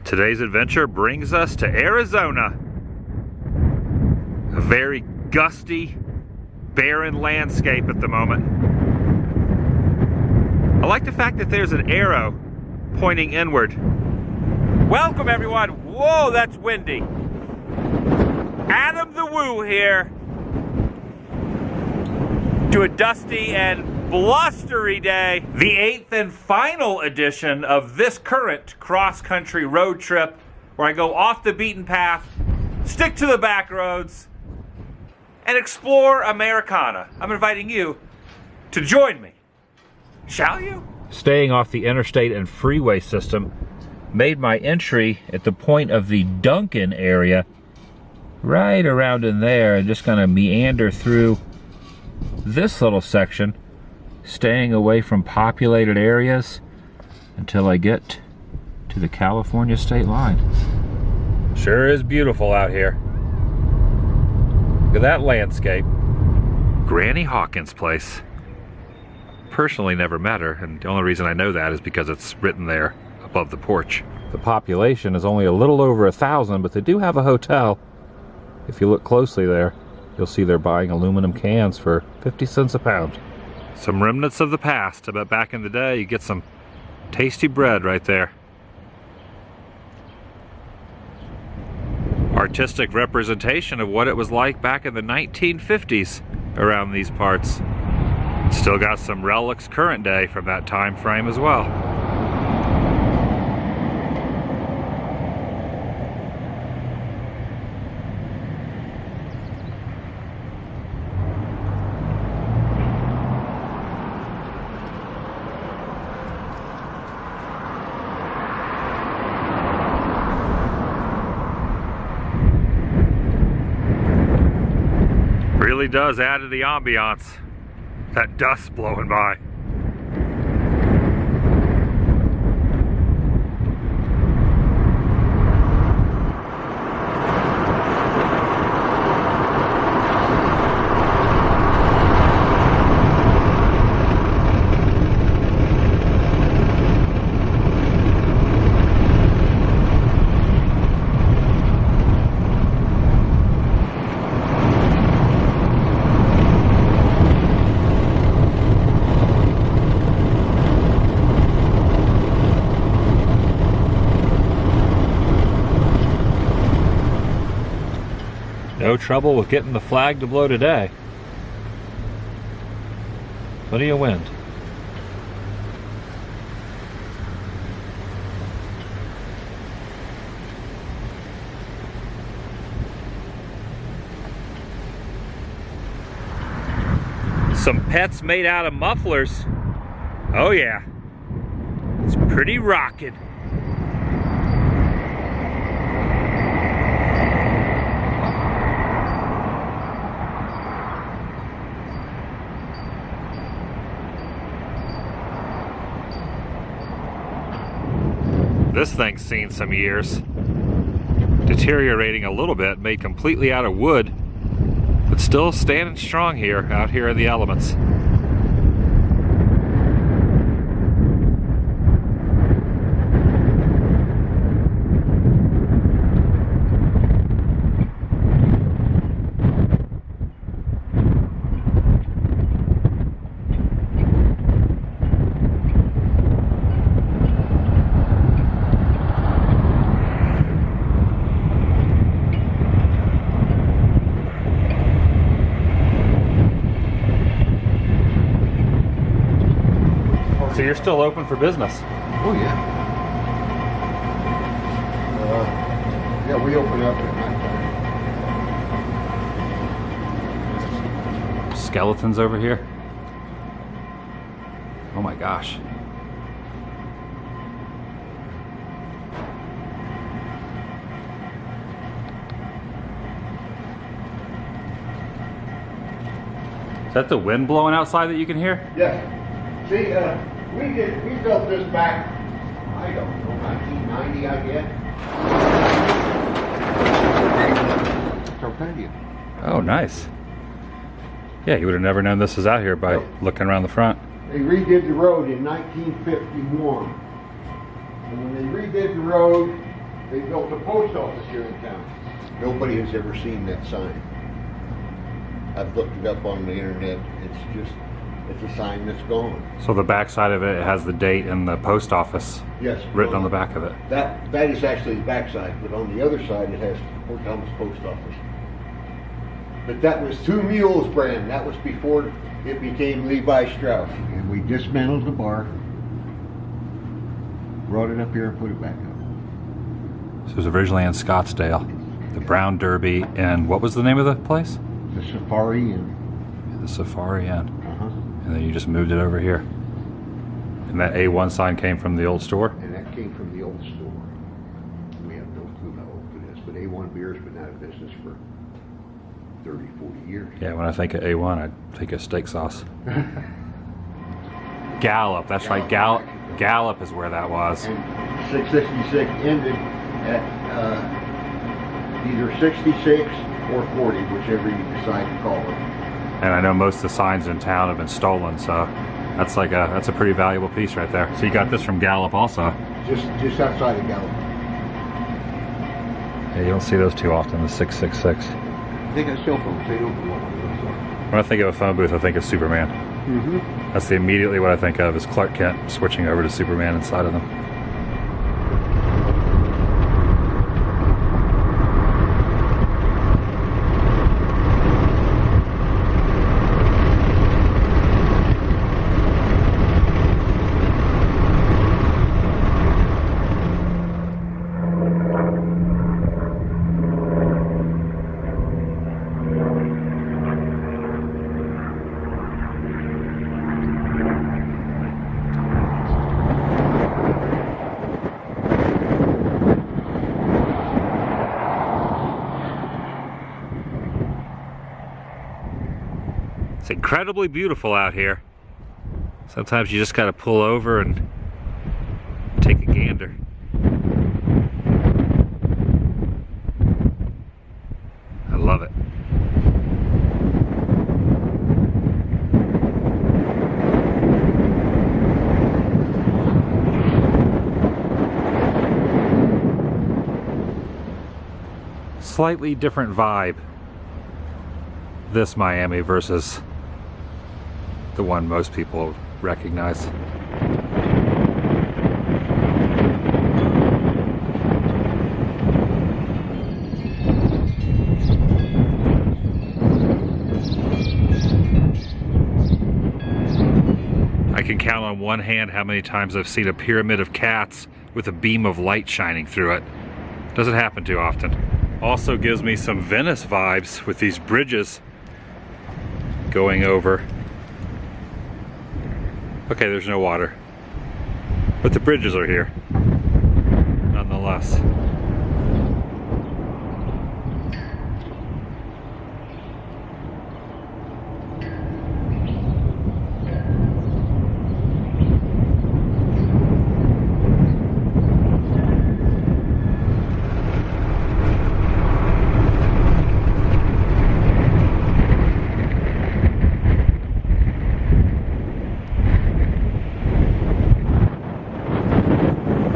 Today's adventure brings us to Arizona. A very gusty, barren landscape at the moment. I like the fact that there's an arrow pointing inward. Welcome everyone. Whoa, that's windy. Adam the Woo here to a dusty and blustery day. The 8th and final edition of this current cross-country road trip where I go off the beaten path, stick to the back roads, and explore Americana. I'm inviting you to join me. Shall you? Staying off the interstate and freeway system, made my entry at the point of the Duncan area, right around in there, and just gonna meander through this little section, staying away from populated areas until I get to the California state line. Sure is beautiful out here. Look at that landscape. Granny Hawkins' place. Personally never met her, and the only reason I know that is because it's written there above the porch. The population is only a little over 1,000, but they do have a hotel. If you look closely there, you'll see they're buying aluminum cans for 50 cents a pound. Some remnants of the past. I bet back in the day you get some tasty bread right there. Artistic representation of what it was like back in the 1950s around these parts. Still got some relics current day from that time frame as well. Really does add to the ambiance. That dust blowing by. No trouble with getting the flag to blow today. Plenty of wind. Some pets made out of mufflers. Oh yeah, it's pretty rockin'. This thing's seen some years. Deteriorating a little bit, made completely out of wood, but still standing strong here, out here in the elements. So you're still open for business? Oh yeah. Yeah, we open up at nighttime. Skeletons over here. Oh my gosh. Is that the wind blowing outside that you can hear? Yeah. See, we built this back, I don't know, 1990, I guess. Our patio. Oh, nice. Yeah, you would have never known this was out here by looking around the front. They redid the road in 1951. And when they redid the road, They built a post office here in town. Nobody has ever seen that sign. I've looked it up on the internet. It's a sign that's gone. So the back side of it has the date and the post office written on the back of it. That is actually the back side, but on the other side it has Fort Thomas Post Office. But that was Two Mules brand. That was before it became Levi Strauss. And we dismantled the bar, brought it up here and put it back up. So it was originally in Scottsdale, the Brown Derby, and what was the name of the place? The Safari Inn. The Safari Inn. And then you just moved it over here. And that A1 sign came from the old store? And that came from the old store. We have no clue how old it is, but A1 Beer's been out of business for 30, 40 years. Yeah, when I think of A1, I think of steak sauce. Gallup, that's right. Gallup is where that was. And 666 ended at either 66 or 40, whichever you decide to call it. And I know most of the signs in town have been stolen, so that's a pretty valuable piece right there. So you got this from Gallup also. Just outside of Gallup. Yeah, you don't see those too often, the 666. They got cell phones. They don't know what those are. When I think of a phone booth, I think of Superman. Mm-hmm. That's immediately what I think of is Clark Kent switching over to Superman inside of them. It's incredibly beautiful out here. Sometimes you just gotta pull over and take a gander. I love it. Slightly different vibe, this Miami versus the one most people recognize. I can count on one hand how many times I've seen a pyramid of cats with a beam of light shining through it. Doesn't happen too often. Also gives me some Venice vibes with these bridges going over. Okay, there's no water, but the bridges are here, nonetheless.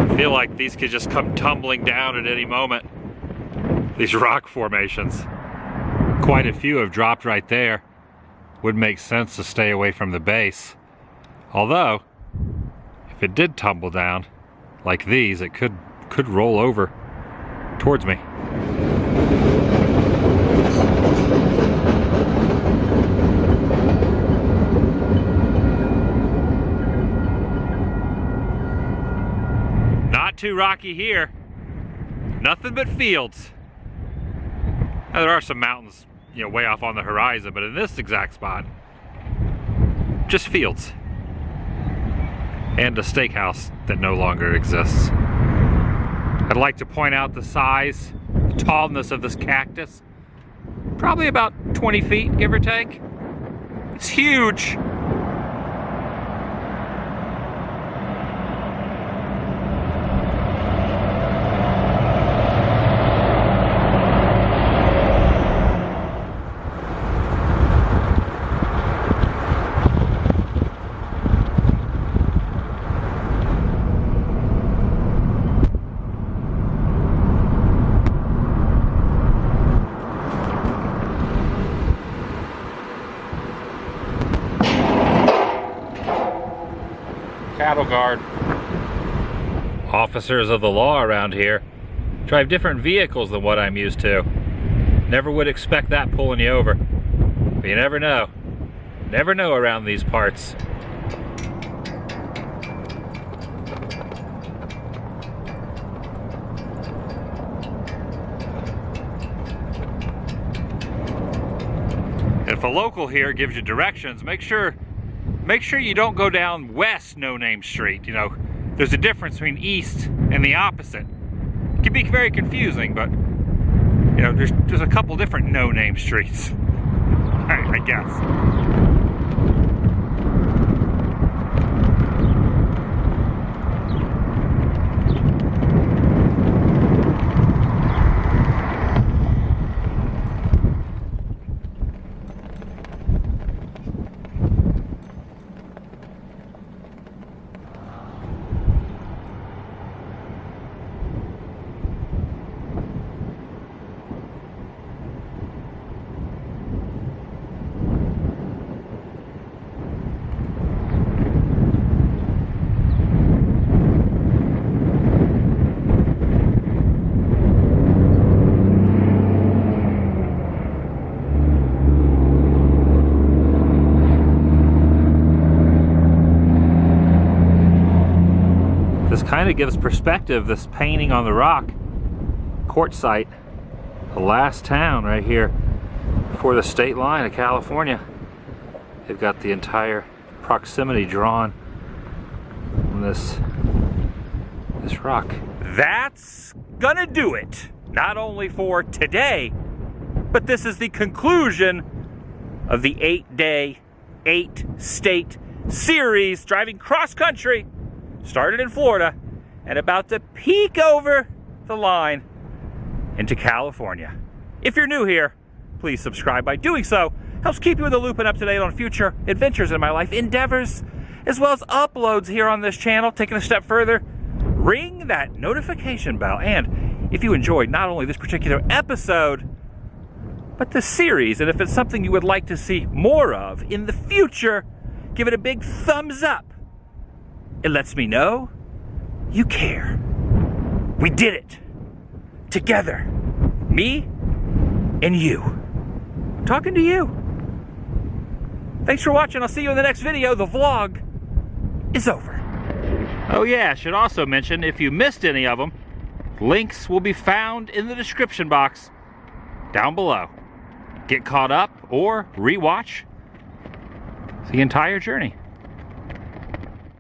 I feel like these could just come tumbling down at any moment. These rock formations. Quite a few have dropped right there. Would make sense to stay away from the base. Although, if it did tumble down, like these, it could roll over towards me. Not too rocky here. Nothing but fields. Now, there are some mountains, you know, way off on the horizon, but in this exact spot, just fields. And a steakhouse that no longer exists. I'd like to point out the size, the tallness of this cactus. Probably about 20 feet, give or take. It's huge. cattle guard. Officers of the law around here drive different vehicles than what I'm used to. Never would expect that pulling you over. But you never know. Never know around these parts. If a local here gives you directions, make sure you don't go down West No Name Street. You know, there's a difference between east and the opposite. It can be very confusing, but you know, there's a couple different no name streets. I guess. This kind of gives perspective, this painting on the rock. Quartzsite, the last town right here before the state line of California. They've got the entire proximity drawn on this rock. That's gonna do it. Not only for today, but this is the conclusion of the 8-day, 8-state series driving cross country. Started in Florida and about to peek over the line into California. If you're new here, please subscribe. By doing so, helps keep you in the loop and up to date on future adventures in my life endeavors, as well as uploads here on this channel. Taking a step further, ring that notification bell. And if you enjoyed not only this particular episode, but the series, and if it's something you would like to see more of in the future, give it a big thumbs up. It lets me know you care. We did it. Together. Me and you. I'm talking to you. Thanks for watching. I'll see you in the next video. The vlog is over. Oh yeah, I should also mention, if you missed any of them, links will be found in the description box down below. Get caught up or rewatch the entire journey.